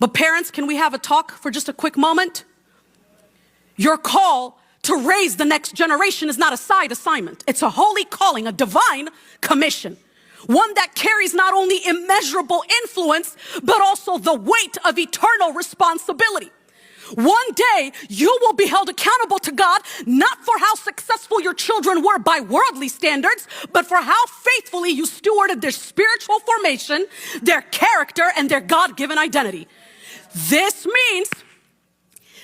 But parents, can we have a talk for just a quick moment? Your call to raise the next generation is not a side assignment. It's a holy calling, a divine commission. One that carries not only immeasurable influence, but also the weight of eternal responsibility. One day, you will be held accountable to God, not for how successful your children were by worldly standards, but for how faithfully you stewarded their spiritual formation, their character, and their God-given identity. This means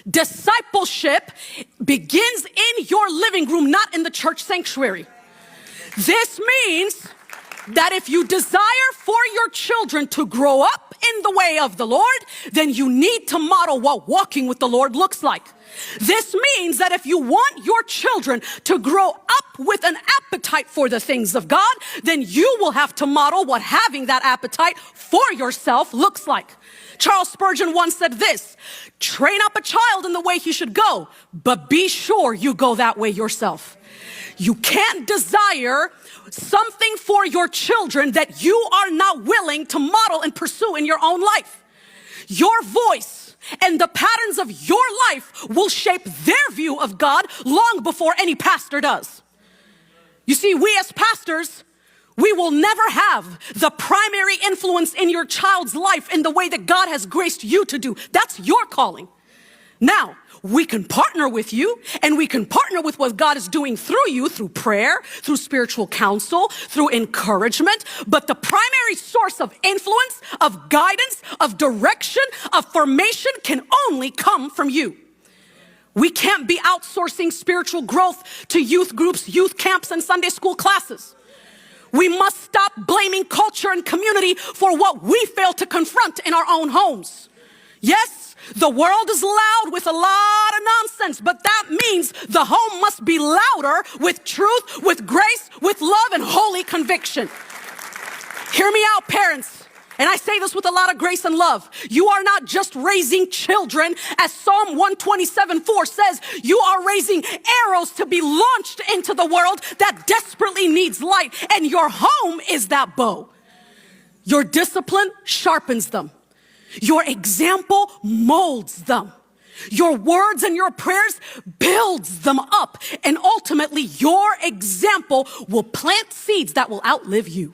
discipleship begins in your living room, not in the church sanctuary. This means that if you desire for your children to grow up in the way of the Lord, then you need to model what walking with the Lord looks like. This means that if you want your children to grow up with an appetite for the things of God, then you will have to model what having that appetite for yourself looks like. Charles Spurgeon once said this: train up a child in the way he should go, but be sure you go that way yourself. You can't desire something for your children that you are not willing to model and pursue in your own life. Your voice and the patterns of your life will shape their view of God long before any pastor does. You see, we as pastors, we will never have the primary influence in your child's life in the way that God has graced you to do. That's your calling. Now, we can partner with you, and we can partner with what God is doing through you, through prayer, through spiritual counsel, through encouragement. But the primary source of influence, of guidance, of direction, of formation can only come from you. We can't be outsourcing spiritual growth to youth groups, youth camps, and Sunday school classes. We must stop blaming culture and community for what we fail to confront in our own homes. Yes, the world is loud with a lot of nonsense, but that means the home must be louder with truth, with grace, with love, and holy conviction. Hear me out, parents. And I say this with a lot of grace and love. You are not just raising children, as Psalm 127:4 says. You are raising arrows to be launched into the world that desperately needs light. And your home is that bow. Your discipline sharpens them. Your example molds them. Your words and your prayers builds them up. And ultimately, your example will plant seeds that will outlive you.